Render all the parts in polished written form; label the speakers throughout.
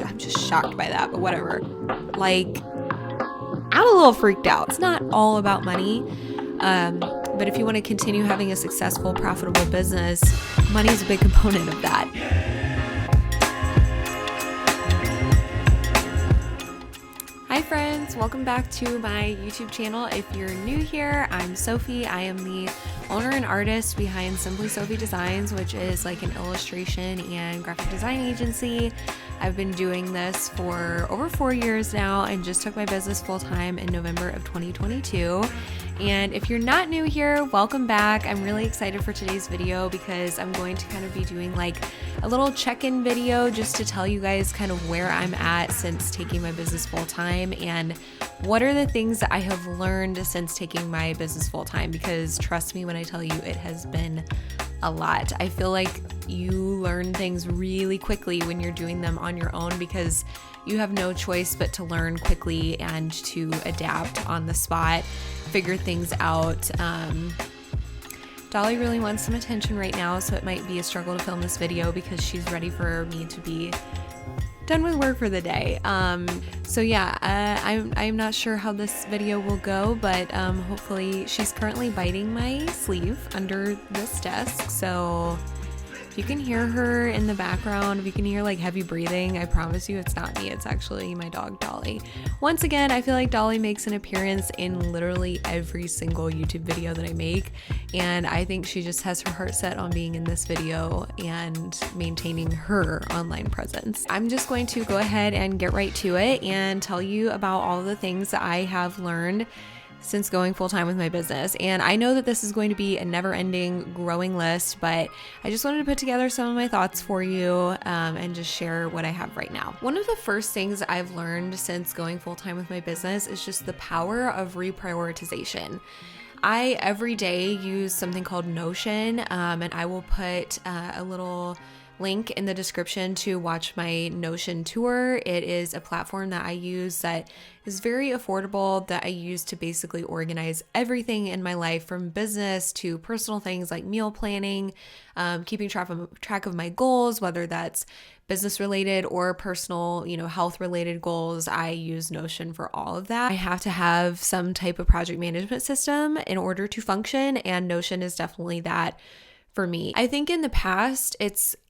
Speaker 1: I'm just shocked by that, but whatever. Like, I'm a little freaked out. It's not all about money. But if you want to continue having a successful, profitable business, money is a big component of that. Hi friends, welcome back to my YouTube channel. If you're new here, I'm Sophie. I am the owner and artist behind simplysophiedesigns, which is like an illustration and graphic design agency. I've been doing this for over 4 years now and just took my business full-time in November of 2022. And if you're not new here, welcome back. I'm really excited for today's video because I'm going to kind of be doing like a little check-in video just to tell you guys kind of where I'm at since taking my business full-time and what are the things that I have learned since taking my business full-time, because trust me when I tell you it has been a lot. I feel like you learn things really quickly when you're doing them on your own because you have no choice but to learn quickly and to adapt on the spot, figure things out. Dolly really wants some attention right now, so it might be a struggle to film this video because she's ready for me to be done with work for the day. So yeah, I'm not sure how this video will go, but hopefully she's currently biting my sleeve under this desk. So if you can hear her in the background, if you can hear like heavy breathing, I promise you it's not me, it's actually my dog Dolly. Once again, I feel like Dolly makes an appearance in literally every single YouTube video that I make, and I think she just has her heart set on being in this video and maintaining her online presence. I'm just going to go ahead and get right to it and tell you about all the things that I have learned since going full-time with my business. And I know that this is going to be a never-ending growing list, but I just wanted to put together some of my thoughts for you and just share what I have right now. One of the first things I've learned since going full-time with my business is just the power of reprioritization. I every day use something called Notion, and I will put a little link in the description to watch my Notion tour. It is a platform that I use that is very affordable, that I use to basically organize everything in my life, from business to personal things like meal planning, keeping track of my goals, whether that's business related or personal, health related goals. I use Notion for all of that. I have to have some type of project management system in order to function, and Notion is definitely that for me. I think in the past,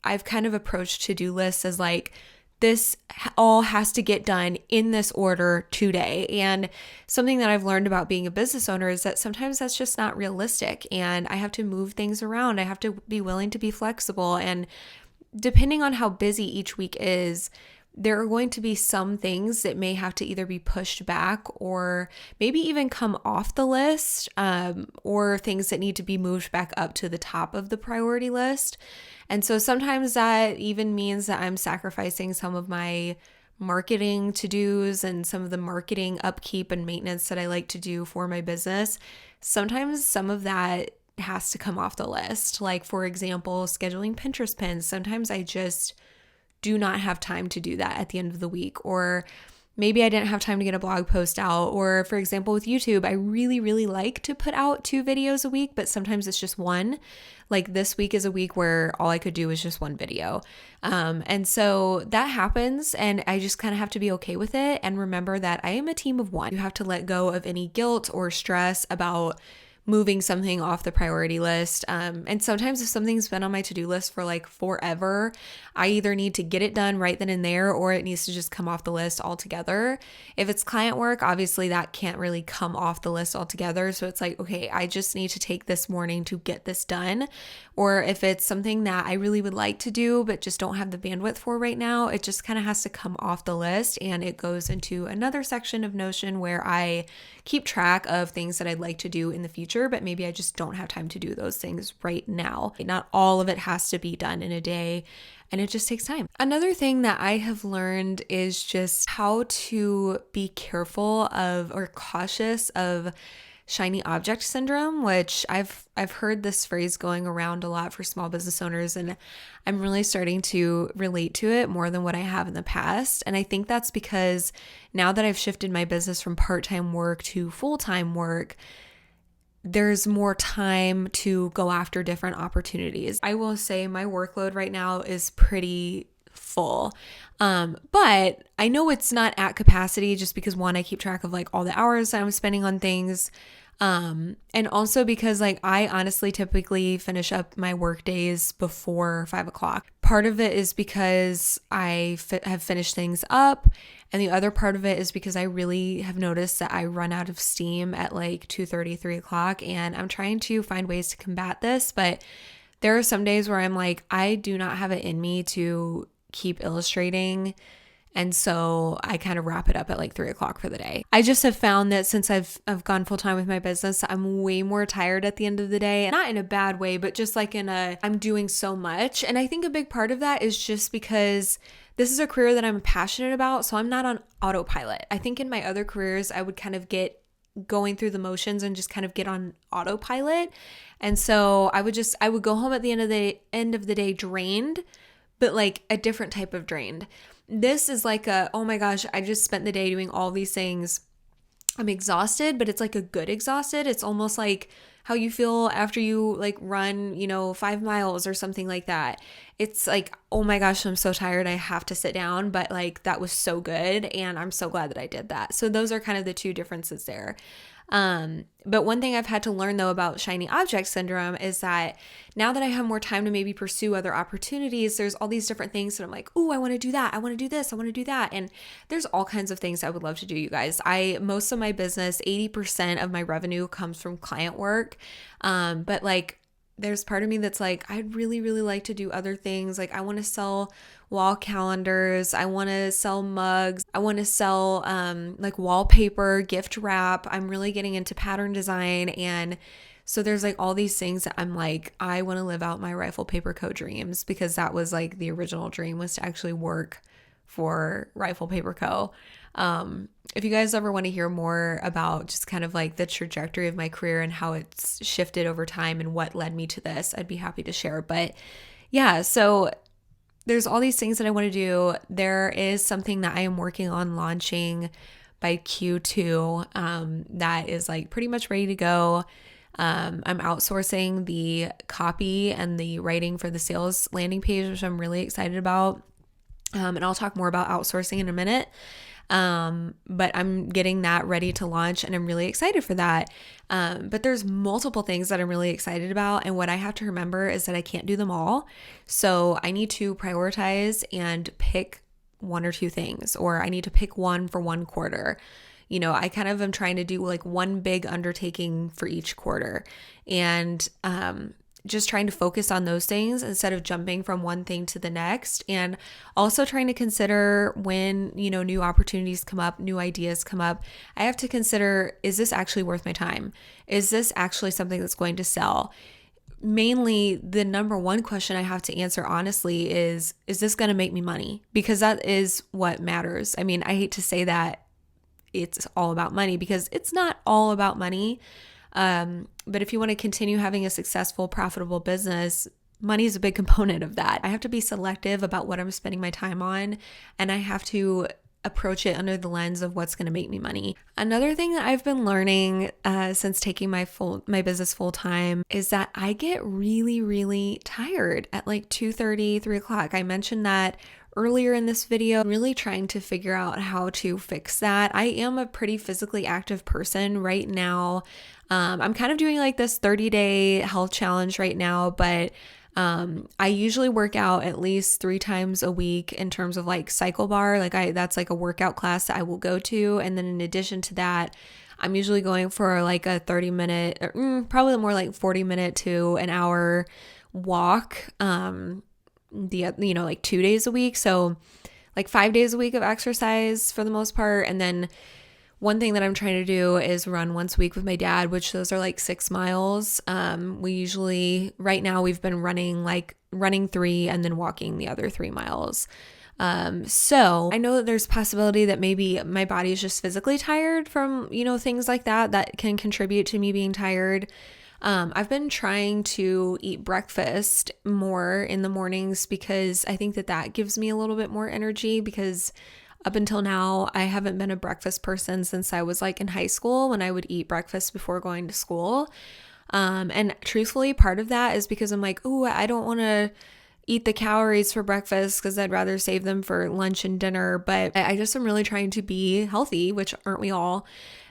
Speaker 1: I've kind of approached to-do lists as like, this all has to get done in this order today. And something that I've learned about being a business owner is that sometimes that's just not realistic, and I have to move things around. I have to be willing to be flexible, and depending on how busy each week is, there are going to be some things that may have to either be pushed back or maybe even come off the list, or things that need to be moved back up to the top of the priority list. And so sometimes that even means that I'm sacrificing some of my marketing to-dos and some of the marketing upkeep and maintenance that I like to do for my business. Sometimes some of that has to come off the list. Like, for example, scheduling Pinterest pins. Sometimes I just do not have time to do that at the end of the week, or maybe I didn't have time to get a blog post out. Or for example, with YouTube, I really, really like to put out 2 videos a week, but sometimes it's just one. Like this week is a week where all I could do was just one video. And so that happens, and I just kind of have to be okay with it and remember that I am a team of one. You have to let go of any guilt or stress about moving something off the priority list. And sometimes if something's been on my to-do list for like forever, I either need to get it done right then and there, or it needs to just come off the list altogether. If it's client work, obviously that can't really come off the list altogether. So it's like, okay, I just need to take this morning to get this done. Or if it's something that I really would like to do, but just don't have the bandwidth for right now, it just kind of has to come off the list, and it goes into another section of Notion where I keep track of things that I'd like to do in the future, but maybe I just don't have time to do those things right now. Not all of it has to be done in a day, and it just takes time. Another thing that I have learned is just how to be careful of or cautious of shiny object syndrome, which I've heard this phrase going around a lot for small business owners, and I'm really starting to relate to it more than what I have in the past. And I think that's because now that I've shifted my business from part-time work to full-time work, there's more time to go after different opportunities. I will say my workload right now is pretty full. But I know it's not at capacity just because one, I keep track of like all the hours that I'm spending on things. And also because like I honestly typically finish up my work days before 5 o'clock. Part of it is because I have finished things up. And the other part of it is because I really have noticed that I run out of steam at like 2:30, 3 o'clock. And I'm trying to find ways to combat this. But there are some days where I'm like, I do not have it in me to keep illustrating. And so I kind of wrap it up at like 3 o'clock for the day. I just have found that since I've gone full time with my business, I'm way more tired at the end of the day. Not in a bad way, but just like I'm doing so much. And I think a big part of that is just because this is a career that I'm passionate about. So I'm not on autopilot. I think in my other careers, I would kind of get going through the motions and just kind of get on autopilot. And so I would go home at the end of the day drained, but like a different type of drained. This is like oh my gosh, I just spent the day doing all these things. I'm exhausted, but it's like a good exhausted. It's almost like how you feel after you like run, 5 miles or something like that. It's like, oh my gosh, I'm so tired. I have to sit down, but like that was so good. And I'm so glad that I did that. So those are kind of the two differences there. But one thing I've had to learn though about shiny object syndrome is that now that I have more time to maybe pursue other opportunities, there's all these different things that I'm like, oh, I want to do that. I want to do this. I want to do that. And there's all kinds of things I would love to do, you guys. Most of my business, 80% of my revenue comes from client work. But like, there's part of me that's like, I'd really, really like to do other things. Like I want to sell wall calendars. I want to sell mugs. I want to sell like wallpaper, gift wrap. I'm really getting into pattern design. And so there's like all these things that I'm like, I want to live out my Rifle Paper Co. dreams, because that was like the original dream, was to actually work for Rifle Paper Co. If you guys ever want to hear more about just kind of like the trajectory of my career and how it's shifted over time and what led me to this, I'd be happy to share. But yeah, so there's all these things that I want to do. There is something that I am working on launching by Q2 that is like pretty much ready to go. I'm outsourcing the copy and the writing for the sales landing page, which I'm really excited about. And I'll talk more about outsourcing in a minute. But I'm getting that ready to launch and I'm really excited for that. But there's multiple things that I'm really excited about. And what I have to remember is that I can't do them all. So I need to prioritize and pick one or two things, or I need to pick one for one quarter. I kind of am trying to do like one big undertaking for each quarter, and, just trying to focus on those things instead of jumping from one thing to the next, and also trying to consider when, new opportunities come up, new ideas come up, I have to consider, is this actually worth my time? Is this actually something that's going to sell? Mainly, the number one question I have to answer honestly is this going to make me money? Because that is what matters. I mean, I hate to say that it's all about money, because it's not all about money. But if you want to continue having a successful, profitable business, money is a big component of that. I have to be selective about what I'm spending my time on, and I have to approach it under the lens of what's going to make me money. Another thing that I've been learning since taking my business full time is that I get really, really tired at like 2:30, 3 o'clock. I mentioned that earlier in this video, really trying to figure out how to fix that. I am a pretty physically active person right now. I'm kind of doing like this 30-day health challenge right now, but I usually work out at least 3 times a week in terms of like cycle bar. That's like a workout class that I will go to. And then in addition to that, I'm usually going for like a 30-minute, or probably more like 40-minute to an hour walk. Like 2 days a week. So like 5 days a week of exercise for the most part. And then one thing that I'm trying to do is run once a week with my dad, which those are like 6 miles. Right now we've been running 3 and then walking the other 3 miles. So I know that there's possibility that maybe my body is just physically tired from, things like that can contribute to me being tired. I've been trying to eat breakfast more in the mornings because I think that gives me a little bit more energy, because up until now, I haven't been a breakfast person since I was like in high school, when I would eat breakfast before going to school. And truthfully, part of that is because I'm like, oh, I don't want to eat the calories for breakfast because I'd rather save them for lunch and dinner. But I just am really trying to be healthy, which aren't we all?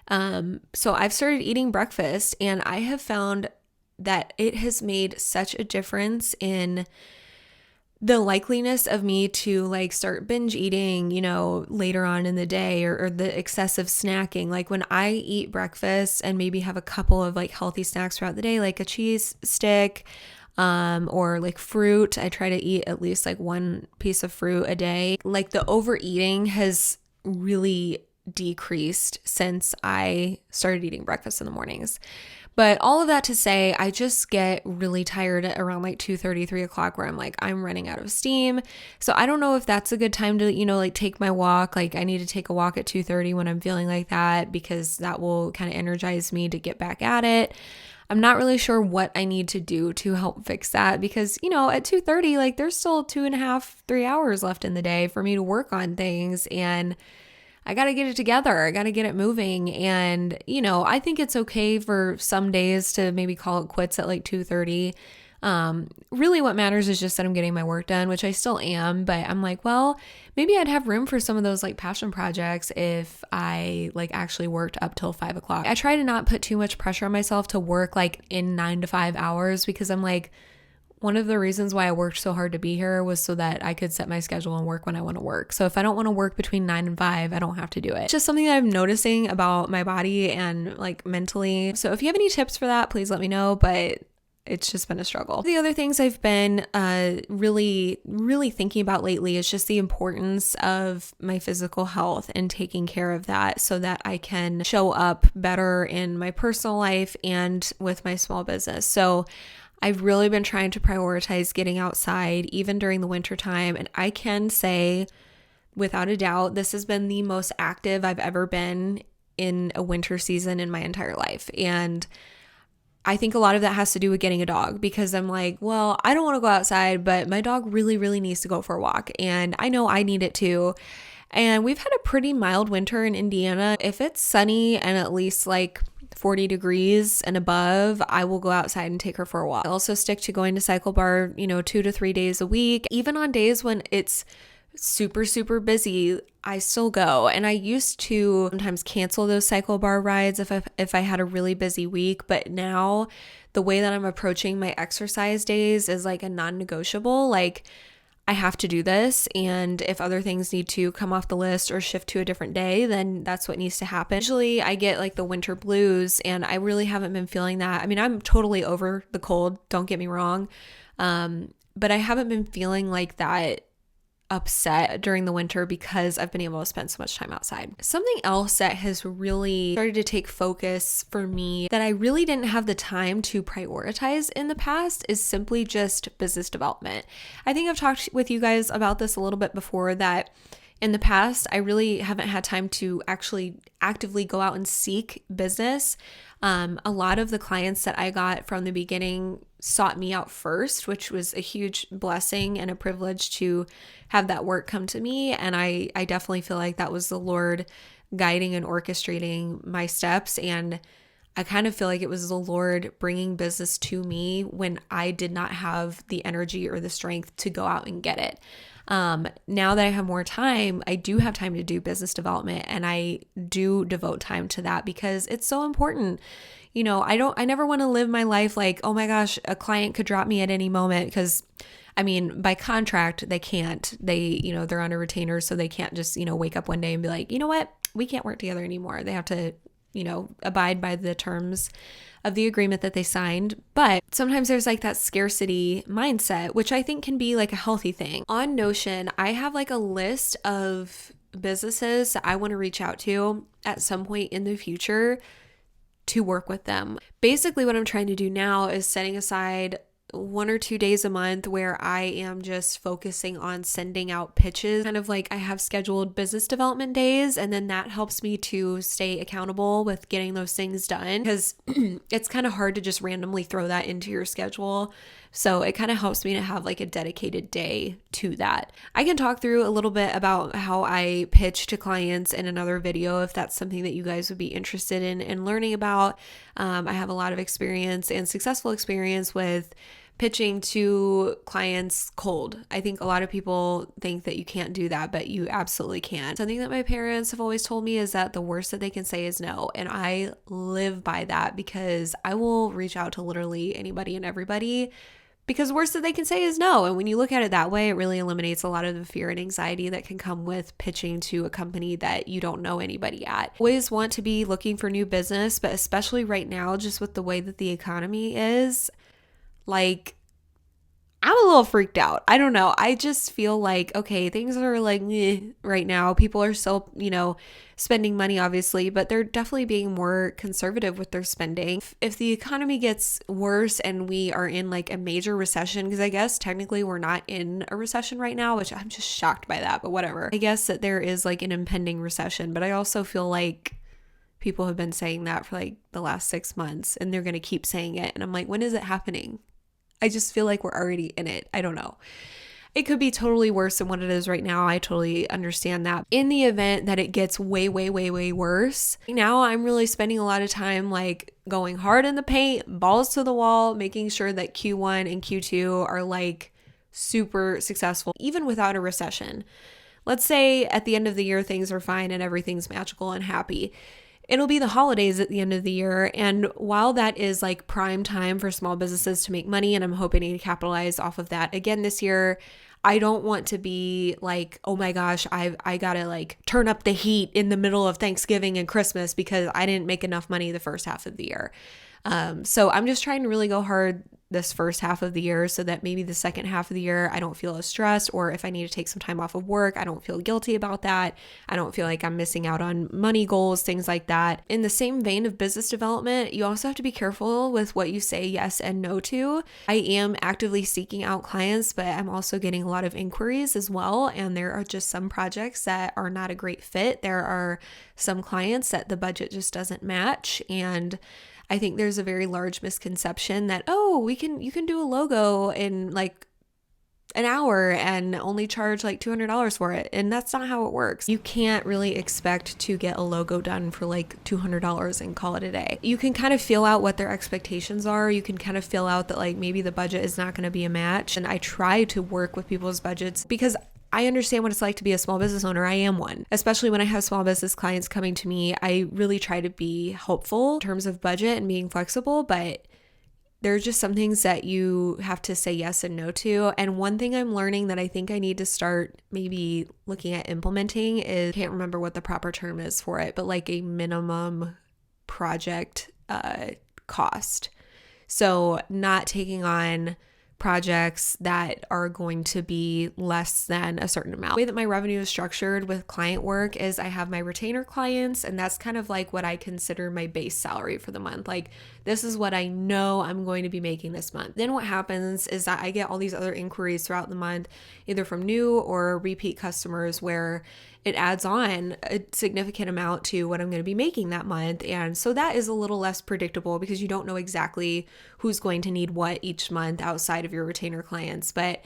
Speaker 1: So I've started eating breakfast, and I have found that it has made such a difference in the likeliness of me to like start binge eating, later on in the day, or the excessive snacking. Like when I eat breakfast and maybe have a couple of like healthy snacks throughout the day, like a cheese stick, or like fruit. I try to eat at least like one piece of fruit a day. Like the overeating has really decreased since I started eating breakfast in the mornings. But all of that to say, I just get really tired at around like 2:30, 3 o'clock, where I'm like, I'm running out of steam. So I don't know if that's a good time to, like take my walk. Like I need to take a walk at 2:30 when I'm feeling like that, because that will kind of energize me to get back at it. I'm not really sure what I need to do to help fix that, because, at 2:30, like there's still 2.5, 3 hours left in the day for me to work on things, and I got to get it together. I got to get it moving. And, I think it's okay for some days to maybe call it quits at like 2:30. Really what matters is just that I'm getting my work done, which I still am, but I'm like, well, maybe I'd have room for some of those like passion projects if I like actually worked up till 5 o'clock. I try to not put too much pressure on myself to work like in 9 to 5 hours, because I'm like, one of the reasons why I worked so hard to be here was so that I could set my schedule and work when I want to work. So if I don't want to work between 9 and 5, I don't have to do it. It's just something that I'm noticing about my body and like mentally. So if you have any tips for that, please let me know. But it's just been a struggle. The other things I've been really, really thinking about lately is just the importance of my physical health and taking care of that so that I can show up better in my personal life and with my small business. So I've really been trying to prioritize getting outside even during the winter time. And I can say without a doubt, this has been the most active I've ever been in a winter season in my entire life. And I think a lot of that has to do with getting a dog, because I'm like, well, I don't want to go outside, but my dog really, really needs to go for a walk. And I know I need it too. And we've had a pretty mild winter in Indiana. If it's sunny and at least like 40 degrees and above, I will go outside and take her for a walk. I also stick to going to cycle bar, 2 to 3 days a week. Even on days when it's super, super busy, I still go. And I used to sometimes cancel those cycle bar rides if I had a really busy week. But now the way that I'm approaching my exercise days is like a non-negotiable. Like I have to do this. And if other things need to come off the list or shift to a different day, then that's what needs to happen. Usually I get like the winter blues, and I really haven't been feeling that. I mean, I'm totally over the cold, don't get me wrong. But I haven't been feeling like that upset during the winter because I've been able to spend so much time outside. Something else that has really started to take focus for me that I really didn't have the time to prioritize in the past is simply just business development. I think I've talked with you guys about this a little bit before, that in the past, I really haven't had time to actually actively go out and seek business. A lot of the clients that I got from the beginning sought me out first, which was a huge blessing and a privilege to have that work come to me. And I definitely feel like that was the Lord guiding and orchestrating my steps. And I kind of feel like it was the Lord bringing business to me when I did not have the energy or the strength to go out and get it. Now that I have more time, I do have time to do business development, and I do devote time to that because it's so important. I never want to live my life like, oh my gosh, a client could drop me at any moment, because I mean, by contract, they can't. They're on a retainer, so they can't just, wake up one day and be like, you know what, we can't work together anymore. They have to, abide by the terms of the agreement that they signed. But sometimes there's like that scarcity mindset, which I think can be like a healthy thing. On Notion, I have like a list of businesses that I want to reach out to at some point in the future to work with them. Basically, what I'm trying to do now is setting aside 1 or 2 days a month where I am just focusing on sending out pitches. Kind of like I have scheduled business development days, and then that helps me to stay accountable with getting those things done, because it's kind of hard to just randomly throw that into your schedule. So it kind of helps me to have like a dedicated day to that. I can talk through a little bit about how I pitch to clients in another video if that's something that you guys would be interested in learning about. I have a lot of experience and successful experience with pitching to clients cold. I think a lot of people think that you can't do that, but you absolutely can. Something that my parents have always told me is that the worst that they can say is no. And I live by that because I will reach out to literally anybody and everybody, because the worst that they can say is no. And when you look at it that way, it really eliminates a lot of the fear and anxiety that can come with pitching to a company that you don't know anybody at. Always want to be looking for new business, but especially right now, just with the way that the economy is, like, I'm a little freaked out. I don't know. I just feel like, okay, things are like right now. People are still, spending money, obviously, but they're definitely being more conservative with their spending. If the economy gets worse and we are in like a major recession, because I guess technically we're not in a recession right now, which I'm just shocked by that, but whatever. I guess that there is like an impending recession, but I also feel like people have been saying that for like the last 6 months and they're going to keep saying it. And I'm like, when is it happening? I just feel like we're already in it. I don't know. It could be totally worse than what it is right now. I totally understand that. In the event that it gets way, way, way, way worse, now I'm really spending a lot of time like going hard in the paint, balls to the wall, making sure that Q1 and Q2 are like super successful, even without a recession. Let's say at the end of the year, things are fine and everything's magical and happy. It'll be the holidays at the end of the year. And while that is like prime time for small businesses to make money, and I'm hoping to capitalize off of that again this year, I don't want to be like, oh my gosh, I gotta like turn up the heat in the middle of Thanksgiving and Christmas because I didn't make enough money the first half of the year. So I'm just trying to really go hard this first half of the year so that maybe the second half of the year I don't feel as stressed, or if I need to take some time off of work, I don't feel guilty about that. I don't feel like I'm missing out on money goals, things like that. In the same vein of business development, you also have to be careful with what you say yes and no to. I am actively seeking out clients, but I'm also getting a lot of inquiries as well. And there are just some projects that are not a great fit. There are some clients that the budget just doesn't match. And I think there's a very large misconception that, you can do a logo in like an hour and only charge like $200 for it. And that's not how it works. You can't really expect to get a logo done for like $200 and call it a day. You can kind of feel out what their expectations are. You can kind of feel out that like maybe the budget is not going to be a match. And I try to work with people's budgets because I understand what it's like to be a small business owner. I am one. Especially when I have small business clients coming to me, I really try to be helpful in terms of budget and being flexible, but there are just some things that you have to say yes and no to. And one thing I'm learning that I think I need to start maybe looking at implementing is, I can't remember what the proper term is for it, but like a minimum project cost. So not taking on projects that are going to be less than a certain amount. The way that my revenue is structured with client work is I have my retainer clients, and that's kind of like what I consider my base salary for the month. Like, this is what I know I'm going to be making this month. Then what happens is that I get all these other inquiries throughout the month, either from new or repeat customers, where it adds on a significant amount to what I'm going to be making that month. And so that is a little less predictable because you don't know exactly who's going to need what each month outside of your retainer clients. But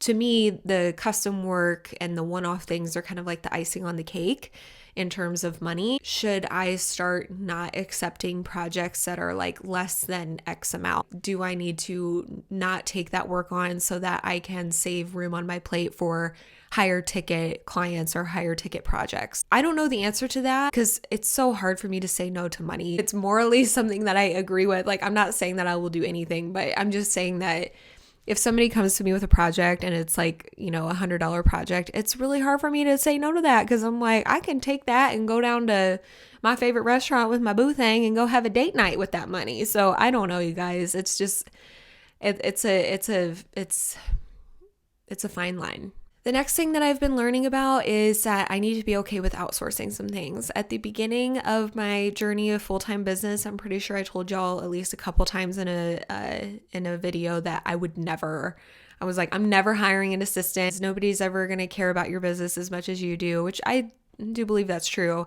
Speaker 1: to me, the custom work and the one-off things are kind of like the icing on the cake in terms of money. Should I start not accepting projects that are like less than X amount? Do I need to not take that work on so that I can save room on my plate for higher ticket clients or higher ticket projects? I don't know the answer to that because it's so hard for me to say no to money. It's morally something that I agree with. Like, I'm not saying that I will do anything, but I'm just saying that if somebody comes to me with a project and it's like, $100 project, it's really hard for me to say no to that because I'm like, I can take that and go down to my favorite restaurant with my boo thing and go have a date night with that money. So I don't know, you guys. It's just, it's a fine line. The next thing that I've been learning about is that I need to be okay with outsourcing some things. At the beginning of my journey of full-time business, I'm pretty sure I told y'all at least a couple times in a video that I was like, I'm never hiring an assistant. Nobody's ever going to care about your business as much as you do, which I do believe that's true.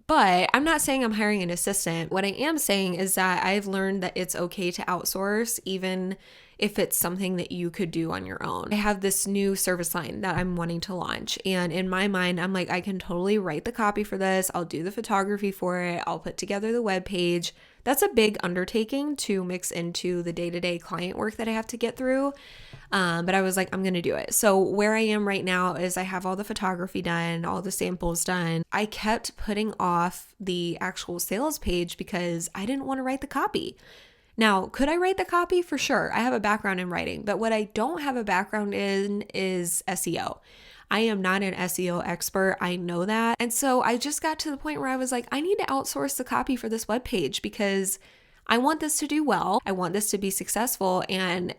Speaker 1: But I'm not saying I'm hiring an assistant. What I am saying is that I've learned that it's okay to outsource, even if it's something that you could do on your own. I have this new service line that I'm wanting to launch. And in my mind, I'm like, I can totally write the copy for this. I'll do the photography for it. I'll put together the web page. that's a big undertaking to mix into the day-to-day client work that I have to get through. But I was like, I'm going to do it. So where I am right now is I have all the photography done, all the samples done. I kept putting off the actual sales page because I didn't want to write the copy. Now, could I write the copy? For sure. I have a background in writing, but what I don't have a background in is SEO. I am not an SEO expert. I know that. And so I just got to the point where I was like, I need to outsource the copy for this webpage because I want this to do well. I want this to be successful, and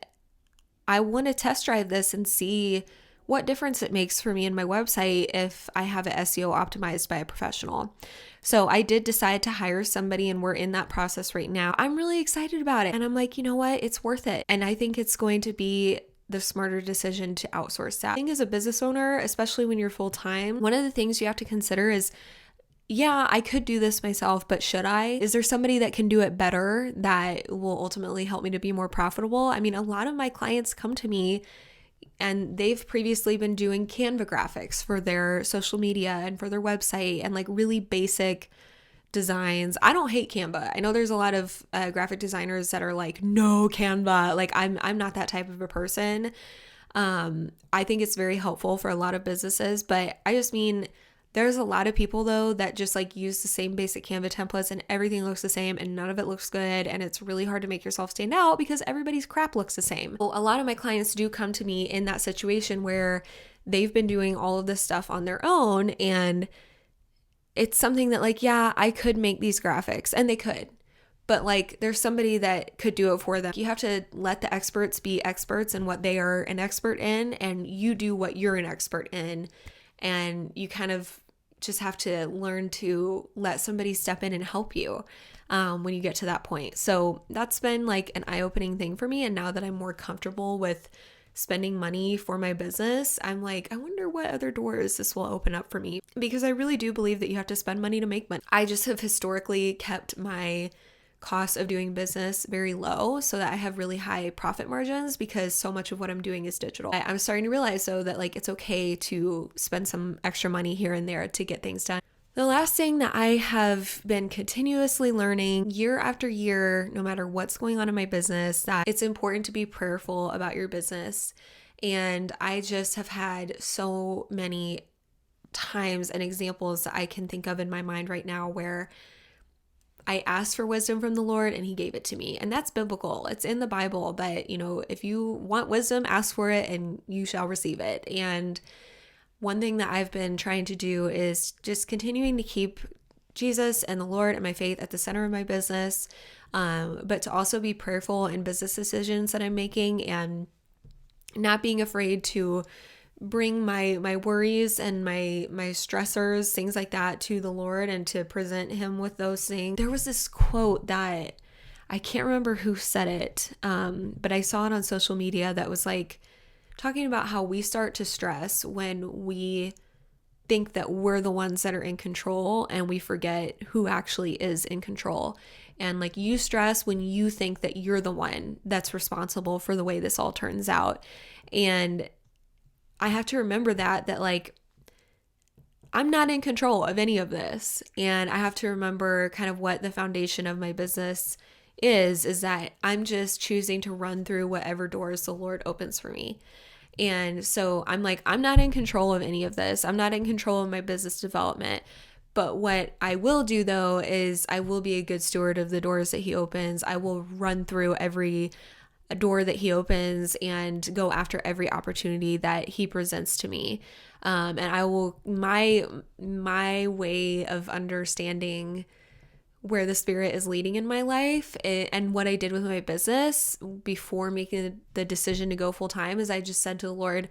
Speaker 1: I want to test drive this and see what difference it makes for me in my website if I have it SEO optimized by a professional. So I did decide to hire somebody, and we're in that process right now. I'm really excited about it. And I'm like, you know what? It's worth it. And I think it's going to be the smarter decision to outsource that. I think as a business owner, especially when you're full-time, one of the things you have to consider is, yeah, I could do this myself, but should I? Is there somebody that can do it better that will ultimately help me to be more profitable? I mean, a lot of my clients come to me and they've previously been doing Canva graphics for their social media and for their website and like really basic designs. I don't hate Canva. I know there's a lot of graphic designers that are like, no Canva. Like I'm not that type of a person. I think it's very helpful for a lot of businesses, but I just mean there's a lot of people though that just like use the same basic Canva templates and everything looks the same and none of it looks good, and it's really hard to make yourself stand out because everybody's crap looks the same. Well, a lot of my clients do come to me in that situation where they've been doing all of this stuff on their own, and it's something that like, yeah, I could make these graphics, and they could, but like there's somebody that could do it for them. You have to let the experts be experts in what they are an expert in, and you do what you're an expert in, and you kind of just have to learn to let somebody step in and help you when you get to that point. So that's been like an eye-opening thing for me. And now that I'm more comfortable with spending money for my business, I'm like, I wonder what other doors this will open up for me, because I really do believe that you have to spend money to make money. I just have historically kept my cost of doing business very low so that I have really high profit margins, because so much of what I'm doing is digital. I'm starting to realize though that like it's okay to spend some extra money here and there to get things done. The last thing that I have been continuously learning year after year, no matter what's going on in my business, that it's important to be prayerful about your business. And I just have had so many times and examples that I can think of in my mind right now where I asked for wisdom from the Lord and he gave it to me. And that's biblical. It's in the Bible that, you know, if you want wisdom, ask for it and you shall receive it. And one thing that I've been trying to do is just continuing to keep Jesus and the Lord and my faith at the center of my business, but to also be prayerful in business decisions that I'm making, and not being afraid to bring my worries and my stressors, things like that, to the Lord and to present him with those things. There was this quote that I can't remember who said it, but I saw it on social media that was like talking about how we start to stress when we think that we're the ones that are in control and we forget who actually is in control. And like, you stress when you think that you're the one that's responsible for the way this all turns out. And I have to remember that like, I'm not in control of any of this. And I have to remember kind of what the foundation of my business is that I'm just choosing to run through whatever doors the Lord opens for me. And so I'm like, I'm not in control of any of this. I'm not in control of my business development. But what I will do though is I will be a good steward of the doors that he opens. I will run through every door that he opens and go after every opportunity that he presents to me. And I will, my way of understanding where the Spirit is leading in my life and what I did with my business before making the decision to go full time is I just said to the Lord,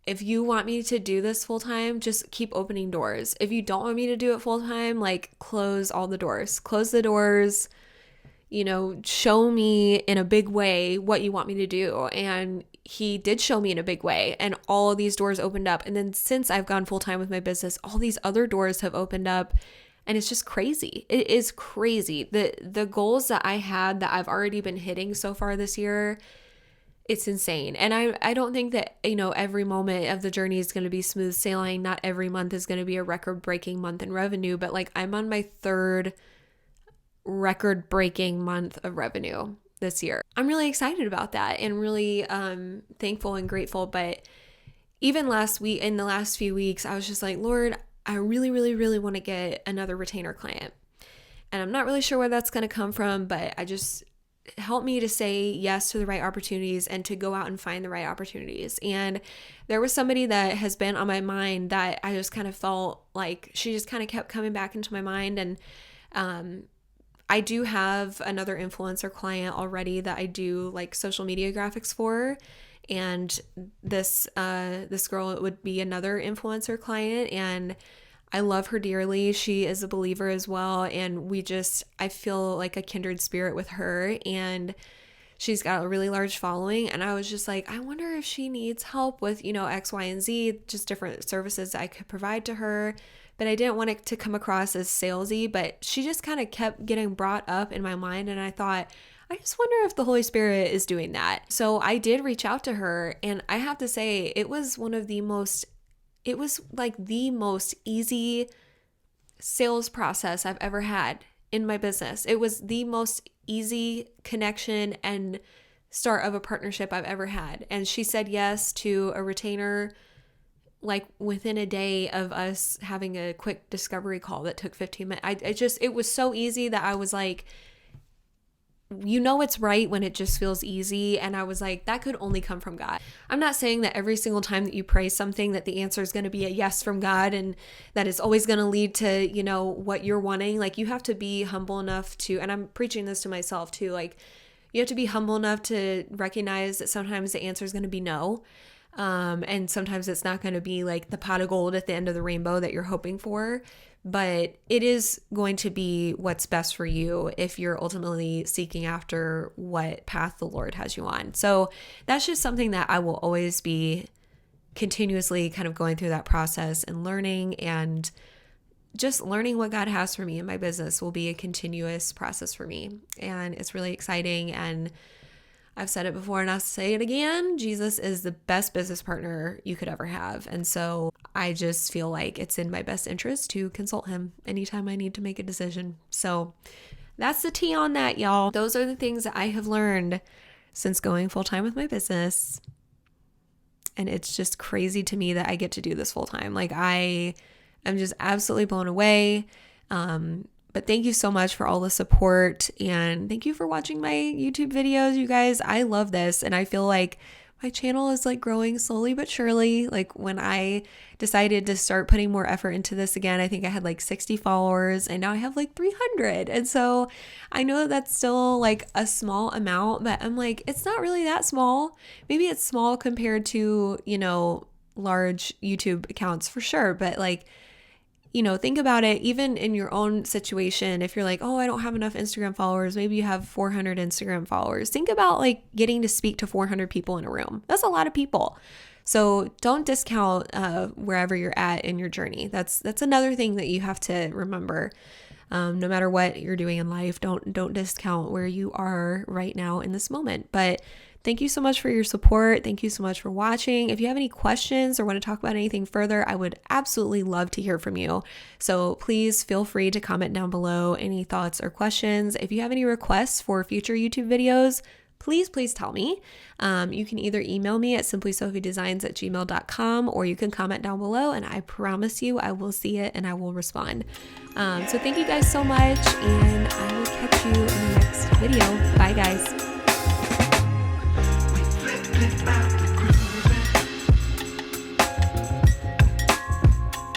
Speaker 1: if you want me to do this full time, just keep opening doors. If you don't want me to do it full time, like close all the doors, close the doors, you know, show me in a big way what you want me to do. And he did show me in a big way, and all of these doors opened up. And then since I've gone full time with my business, all these other doors have opened up. And it's just crazy. It is crazy. The goals that I had that I've already been hitting so far this year, it's insane. And I don't think that, you know, every moment of the journey is going to be smooth sailing. Not every month is going to be a record-breaking month in revenue, but like I'm on my third record-breaking month of revenue this year. I'm really excited about that and really thankful and grateful. But even in the last few weeks, I was just like, Lord, I really, really, really want to get another retainer client. And I'm not really sure where that's going to come from, but help me to say yes to the right opportunities and to go out and find the right opportunities. And there was somebody that has been on my mind that I just kind of felt like she just kind of kept coming back into my mind. And I do have another influencer client already that I do like social media graphics for. And this girl would be another influencer client, and I love her dearly. She is a believer as well, and I feel like a kindred spirit with her, and she's got a really large following. And I was just like, I wonder if she needs help with, X, Y, and Z, just different services I could provide to her. But I didn't want it to come across as salesy, but she just kind of kept getting brought up in my mind, and I thought, I just wonder if the Holy Spirit is doing that. So I did reach out to her, and I have to say it was the most easy sales process I've ever had in my business. It was the most easy connection and start of a partnership I've ever had. And she said yes to a retainer like within a day of us having a quick discovery call that took 15 minutes. It was so easy that I was like, it's right when it just feels easy. And I was like, that could only come from God. I'm not saying that every single time that you pray something that the answer is going to be a yes from God and that is always going to lead to, what you're wanting. Like, you have to be humble enough to, and I'm preaching this to myself too, like, you have to be humble enough to recognize that sometimes the answer is going to be no. And sometimes it's not going to be like the pot of gold at the end of the rainbow that you're hoping for, but it is going to be what's best for you if you're ultimately seeking after what path the Lord has you on. So that's just something that I will always be continuously kind of going through that process and learning, and just learning what God has for me in my business will be a continuous process for me. And it's really exciting. And I've said it before and I'll say it again. Jesus is the best business partner you could ever have. And so I just feel like it's in my best interest to consult him anytime I need to make a decision. So that's the tea on that, y'all. Those are the things that I have learned since going full time with my business. And it's just crazy to me that I get to do this full time. Like, I am just absolutely blown away. But thank you so much for all the support, and thank you for watching my YouTube videos, you guys. I love this, and I feel like my channel is like growing slowly but surely. Like, when I decided to start putting more effort into this again, I think I had like 60 followers, and now I have like 300. And so I know that that's still like a small amount, but I'm like, it's not really that small. Maybe it's small compared to, large YouTube accounts for sure, but like, think about it, even in your own situation. If you're like, oh, I don't have enough Instagram followers, maybe you have 400 Instagram followers. Think about like getting to speak to 400 people in a room. That's a lot of people. So don't discount wherever you're at in your journey. That's another thing that you have to remember. No matter what you're doing in life, don't discount where you are right now in this moment. But thank you so much for your support. Thank you so much for watching. If you have any questions or want to talk about anything further, I would absolutely love to hear from you. So please feel free to comment down below any thoughts or questions. If you have any requests for future YouTube videos, please tell me. You can either email me at simplysophiedesigns@gmail.com, or you can comment down below, and I promise you I will see it and I will respond. So thank you guys so much, and I will catch you in the next video. Bye, guys.